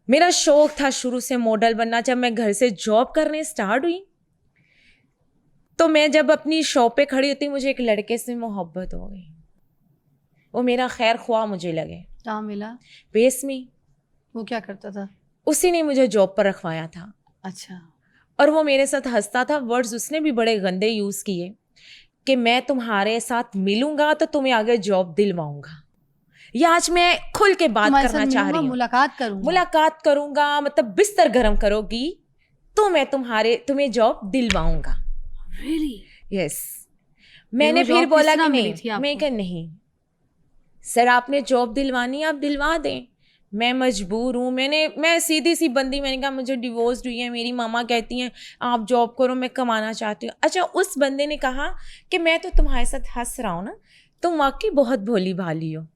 मेरा शौक था शुरू से मॉडल बनना। जब मैं घर से जॉब करने स्टार्ट हुई तो मैं जब अपनी शॉप पे खड़ी होती मुझे एक लड़के से मोहब्बत हो गई। वो मेरा खैर ख्वाह मुझे लगे। कहाँ मिला? बेस में। वो क्या करता था? उसी ने मुझे जॉब पर रखवाया था। अच्छा। और वो मेरे साथ हंसता था। वर्ड्स उसने भी बड़े गंदे यूज़ किए कि मैं तुम्हारे साथ मिलूंगा तो तुम्हें आगे जॉब दिलवाऊंगा। ये आज मैं खुल के बात करना चाह रही हूँ। मुलाकात करूंगा मतलब बिस्तर गर्म करोगी तो मैं तुम्हें जॉब दिलवाऊंगा। Really? यस। मैंने फिर बोला कि नहीं। मैं कहा नहीं सर, आपने जॉब दिलवानी आप दिलवा दें, मैं मजबूर हूँ। मैं सीधी सी बंदी, मैंने कहा मुझे डिवोर्स हुई है, मेरी मामा कहती हैं आप जॉब करो, मैं कमाना चाहती हूँ। अच्छा, उस बंदे ने कहा कि मैं तो तुम्हारे साथ हंस रहा हूँ ना, तुम वाकई बहुत भोली भाली हो,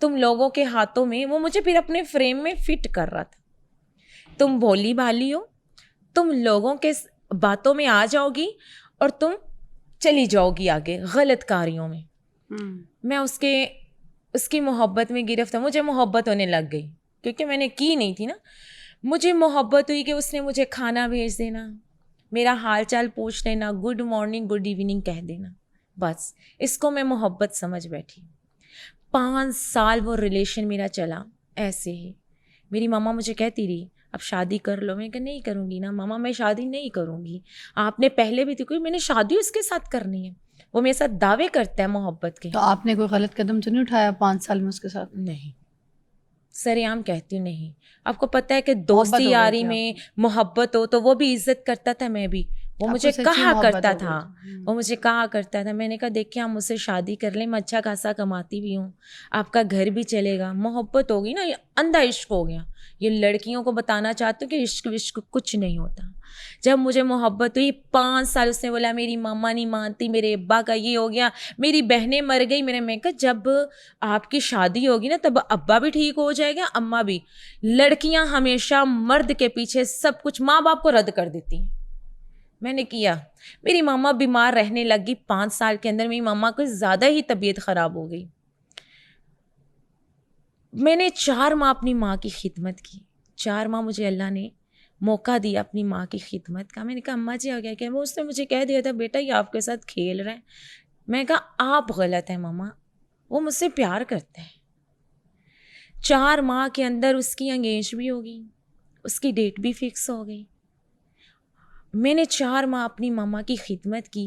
तुम लोगों के हाथों में, वो मुझे फिर अपने फ्रेम में फिट कर रहा था, तुम भोली भाली हो, तुम लोगों के बातों में आ जाओगी और तुम चली जाओगी आगे गलत कार्यों में। मैं उसकी मोहब्बत में गिरफ्तार, मुझे मोहब्बत होने लग गई क्योंकि मैंने की नहीं थी ना। मुझे मोहब्बत हुई कि उसने मुझे खाना भेज देना, मेरा हाल चाल पूछ लेना, गुड मॉर्निंग गुड इवनिंग कह देना, बस इसको मैं मोहब्बत समझ बैठी। 5 साल वो रिलेशन मेरा चला ऐसे ही। मेरी मामा मुझे कहती रही अब शादी कर लो। मैं कहा नहीं करूँगी ना मामा, मैं शादी नहीं करूँगी। आपने पहले भी थी कोई, मैंने शादी उसके साथ करनी है। वो मेरे साथ दावे करता है मोहब्बत के। तो आपने कोई गलत कदम तो नहीं उठाया 5 साल में उसके साथ? नहीं, सरेआम कहती हूँ नहीं। आपको पता है कि दोस्ती यारी में मोहब्बत हो तो वो भी इज्जत करता था, मैं भी। वो मुझे कहा करता था, मैंने कहा देखिए आप मुझसे शादी कर लें, मैं अच्छा खासा कमाती भी हूँ, आपका घर भी चलेगा। मोहब्बत होगी ना, ये अंधा इश्क हो गया। ये लड़कियों को बताना चाहती हूँ कि इश्क विश्क कुछ नहीं होता। जब मुझे मोहब्बत हुई 5 साल उसने बोला मेरी मामा नहीं मानती, मेरे अब्बा का ये हो गया, मेरी बहनें मर गई। मैं कहा जब आपकी शादी होगी ना तब अब्बा भी ठीक हो जाएगा, अम्मा भी। लड़कियां हमेशा मर्द के पीछे सब कुछ माँ बाप को रद्द कर देती हैं। मैंने किया। मेरी मामा बीमार रहने लगी 5 साल के अंदर। मेरी मामा को ज़्यादा ही तबीयत ख़राब हो गई। मैंने 4 माह अपनी माँ की खिदमत की। 4 माह मुझे अल्लाह ने मौका दिया अपनी माँ की खिदमत का। मैंने कहा अम्मा जी आ गया क्या? वो उसने मुझे कह दिया था बेटा ये आपके साथ खेल रहा है। मैं कहा आप गलत हैं मामा, वो मुझसे प्यार करते हैं। 4 माह के अंदर उसकी एंगेज भी हो गई, उसकी डेट भी फिक्स हो गई। मैंने 4 माह अपनी मामा की खिदमत की,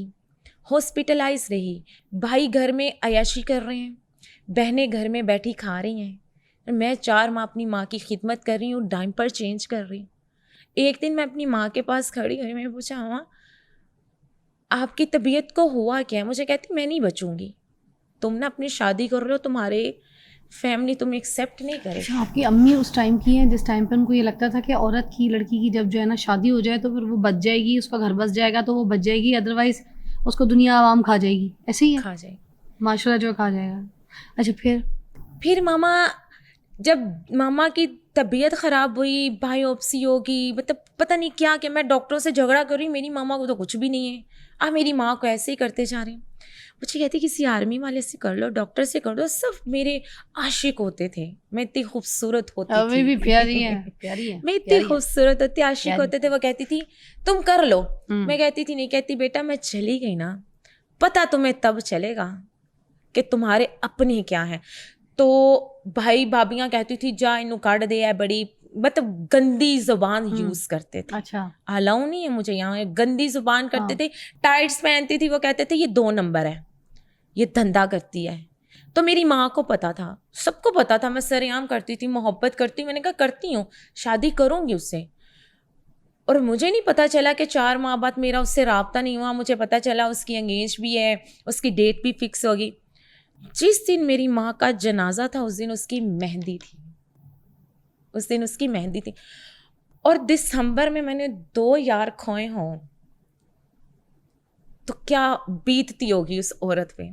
हॉस्पिटलाइज रही। भाई घर में अयाशी कर रहे हैं, बहनें घर में बैठी खा रही हैं, मैं 4 माह अपनी माँ की खिदमत कर रही हूँ, डायपर चेंज कर रही हूँ। एक दिन मैं अपनी माँ के पास खड़ी हुई, मैंने पूछा माँ आपकी तबीयत को हुआ क्या है? मुझे कहती मैं नहीं बचूंगी, तुम ना अपनी शादी कर रहे हो, तुम्हारे फैमिली तुम्हें एक्सेप्ट नहीं करे। अच्छा, आपकी अम्मी उस टाइम की हैं जिस टाइम पे उनको ये लगता था कि औरत की, लड़की की जब जो है ना शादी हो जाए तो फिर वो बच जाएगी, उसका घर बस जाएगा तो वो बच जाएगी, अदरवाइज उसको दुनिया आवाम खा जाएगी, ऐसे ही है? खा जाए माशरा जो खा जाएगा। अच्छा, फिर मामा, जब मामा की तबीयत ख़राब हुई, बायोप्सी होगी, मतलब पता नहीं क्या कि मैं डॉक्टरों से झगड़ा कर रही, मेरी मामा को तो कुछ भी नहीं है। आप मेरी माँ को ऐसे ही करते जा रहे हैं। मुझे कहती किसी आर्मी वाले से कर लो, डॉक्टर से कर लो। सब मेरे आशिक होते थे, मैं इतनी खूबसूरत होती अभी थी। भी प्यारी है मैं इतनी खूबसूरत होती, आशिक होते थे। वो कहती थी तुम कर लो, मैं कहती थी नहीं। कहती बेटा मैं चली गई ना, पता तुम्हें तब चलेगा कि तुम्हारे अपने क्या हैं। तो भाई भाभियाँ कहती थी जा इनू काट दे, है बड़ी मतलब गंदी जुबान यूज करते थे। अच्छा, अलाउ नहीं है मुझे यहाँ, गंदी जुबान करते थे। टाइट्स पहनती थी, वो कहते थे ये 2 नंबर है, ये धंधा करती है। तो मेरी माँ को पता था, सबको पता था मैं सरेआम करती थी, मोहब्बत करती। मैंने कहा करती हूँ, शादी करूँगी उससे। और मुझे नहीं पता चला कि 4 माह बाद मेरा उससे राब्ता नहीं हुआ। मुझे पता चला उसकी एंगेज भी है, उसकी डेट भी फिक्स होगी। जिस दिन मेरी माँ का जनाजा था उस दिन उसकी मेहंदी थी, उस दिन उसकी मेहंदी थी। और दिसंबर में मैंने 2 यार खोए हों तो क्या बीतती होगी उस औरत पे।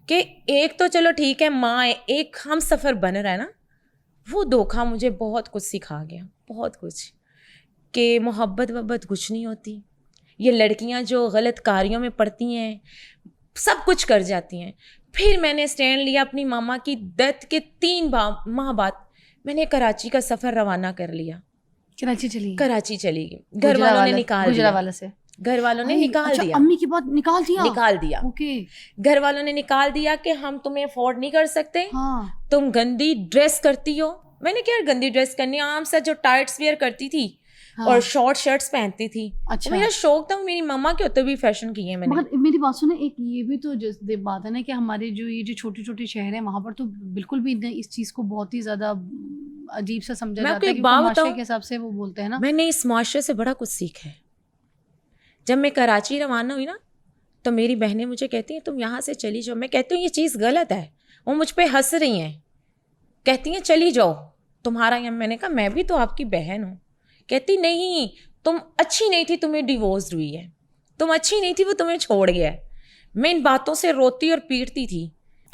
कि एक तो चलो ठीक है माँ है, एक हम सफ़र बन रहा है ना। वो धोखा मुझे बहुत कुछ सिखा गया, बहुत कुछ, कि मोहब्बत वब्बत कुछ नहीं होती। ये लड़कियां जो गलत कार्यों में पड़ती हैं, सब कुछ कर जाती हैं। फिर मैंने स्टैंड लिया अपनी मामा की डेथ के 3 माह बाद। मैंने कराची का सफ़र रवाना कर लिया, कराची चली गई? कराची चली गई। घर वालों ने निकाल दिया, गुजरावाला से घर वालों ने निकाल अच्छा, दिया, अम्मी की बात निकाल दिया? निकाल दिया। ओके। घर वालों ने निकाल दिया कि हम तुम्हें अफोर्ड नहीं कर सकते, हाँ। तुम गंदी ड्रेस करती हो। मैंने क्या गंदी ड्रेस करनी, आम सा जो टाइट्स वेयर करती थी हाँ। और शॉर्ट शर्ट्स पहनती थी। अच्छा। मेरा शौक था, मेरी मम्मा के होते भी फैशन किए मैंने। मगर मेरी बात सुने, एक ये भी तो बात है ना कि हमारे जो ये जो छोटे छोटे शहर हैं वहाँ पर तो बिल्कुल भी इस चीज़ को बहुत ही ज़्यादा अजीब सा समझा जाता है कि माशरे के हिसाब से वो बोलते हैं ना। मैंने इस माशरे से बड़ा कुछ सीखा है। जब मैं कराची रवाना हुई ना तो मेरी बहनें मुझे कहती हैं तुम यहाँ से चली जाओ। मैं कहती हूँ ये चीज़ गलत है। वो मुझ पे हंस रही हैं, कहती हैं चली जाओ तुम्हारा यहाँ। मैंने कहा मैं भी तो आपकी बहन हूँ। कहती नहीं तुम अच्छी नहीं थी, तुम्हें डिवोर्स हुई है, तुम अच्छी नहीं थी, वो तुम्हें छोड़ गया है। मैं इन बातों से रोती और पीटती थी।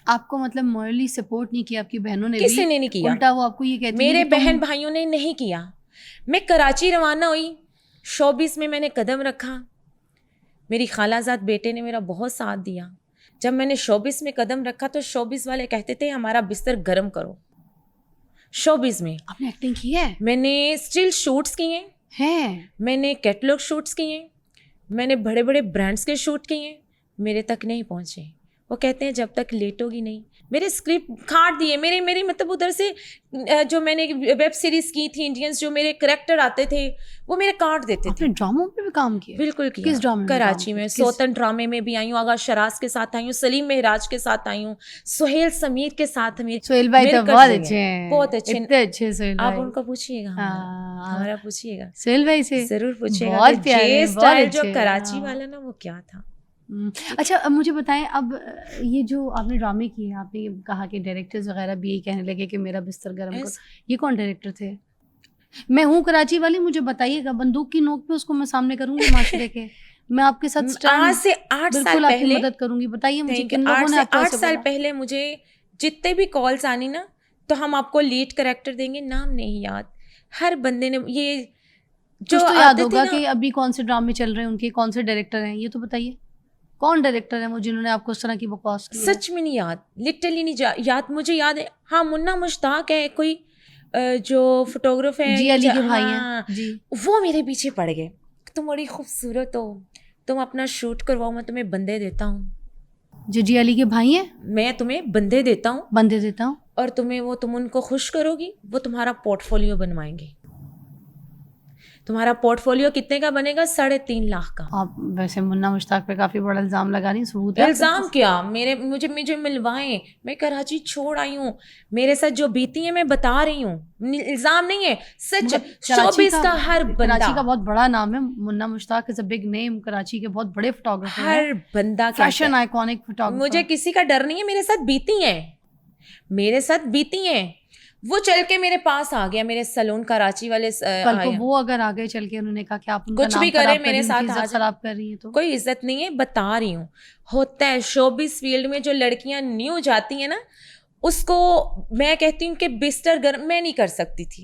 आपको मतलब मॉरली सपोर्ट नहीं किया आपकी बहनों ने? किसी ने नहीं किया, उल्टा वो आपको ये कहती मेरे है कि बहन भाइयों ने नहीं किया। मैं कराची रवाना हुई, शोबिस में मैंने कदम रखा। मेरी खालाजाद बेटे ने मेरा बहुत साथ दिया। जब मैंने शोबिस में कदम रखा तो शोबिस वाले कहते थे हमारा बिस्तर गर्म करो। शोबिस में आपने एक्टिंग की है? मैंने स्टिल शूट्स किए हैं, मैंने कैटलॉग शूट्स किए, मैंने बड़े बड़े ब्रांड्स के शूट किए, मेरे तक नहीं पहुँचे। वो कहते हैं जब तक लेटोगी नहीं। मेरे स्क्रिप्ट काट दिए, मेरे मतलब उधर से जो मैंने वेब सीरीज की थी इंडियंस, जो मेरे करैक्टर आते थे वो मेरे काट देते थे। आपने ड्रामों पे भी काम किया? बिल्कुल किया। किस ड्रामे में? कराची में सोतन ड्रामे में भी आई हूँ, आगा शराज के साथ आई हूँ, सलीम महराज के साथ आई हूँ, सुहेल समीर के साथ। सुहेल भाई तो बहुत अच्छे हैं, बहुत अच्छे, इतने अच्छे सुहेल भाई। आप उनको पूछिएगा, हमारा पूछिएगा, सुहेल भाई से जरूर पूछिएगा। बहुत प्यारे, स्टाइल जो कराची वाला ना वो क्या था। अच्छा, अब मुझे बताएं, अब ये जो आपने ड्रामे किए, आपने कहा कि डायरेक्टर्स वगैरह भी यही कहने लगे कि मेरा बिस्तर गर्म करो, ये कौन डायरेक्टर थे? मैं हूँ कराची वाली, मुझे बताइएगा, बंदूक की नोक पे उसको मैं सामने करूंगी माशरे के। मैं आपके साथ आज से 8 साल पहले मदद करूंगी। बताइए मुझे किन लोगों ने आपको 8 साल पहले मुझे जितने भी कॉल्स आनी ना तो हम आपको लीड कैरेक्टर देंगे, नाम नहीं याद, हर बंदे ने ये जो तो याद होगा कि अभी कौन से ड्रामे चल रहे हैं, उनके कौन से डायरेक्टर हैं, ये तो बताइए कौन डायरेक्टर है वो जिन्होंने आपको इस तरह की बकवास की? सच में नहीं याद, लिटरली नहीं याद। मुझे याद है हाँ, मुन्ना मुश्ताक है कोई जो फोटोग्राफर है, जी अली के भाई हैं जी, वो मेरे पीछे पड़ गए, तुम बड़ी खूबसूरत हो, तुम अपना शूट करवाओ, मैं तुम्हें बंदे देता हूँ। जो जी अली के भाई हैं, मैं तुम्हें बंदे देता हूँ, बंदे देता हूँ, और तुम उनको खुश करोगी, वो तुम्हारा पोर्टफोलियो बनवाएंगे। तुम्हारा पोर्टफोलियो कितने का बनेगा? 3.5 लाख का। आप वैसे मुन्ना मुश्ताक पे काफी बड़ा इल्जाम लगा रही हैं, सबूत है? इल्जाम क्या, मुझे मिलवाएं, मैं कराची छोड़ आई हूँ, मेरे साथ जो बीती है मैं बता रही हूँ, इल्जाम नहीं है, सच। शोबिस का हर बंदा, कराची का बहुत बड़ा नाम है, Munna Mushtaq is a big name, Karachi के बहुत बड़े फोटोग्राफर हैं, हर बंदा फैशन आइकॉनिक फोटोग्राफर। मुझे किसी का डर नहीं है, मेरे साथ बीती है, मेरे साथ बीती है। वो चल के मेरे पास आ गया, मेरे सलून कराची वाले कल को वो अगर आ गए चल के, उन्होंने कहा कि आप उनका कुछ भी करे मेरे साथ, इज्जत खराब कर रही है, तो कोई इज्जत नहीं है, बता रही हूँ। होता है शोबिस फील्ड में, जो लड़कियां न्यू जाती हैं ना, उसको मैं कहती हूँ कि बिस्तर गर्म मैं नहीं कर सकती थी।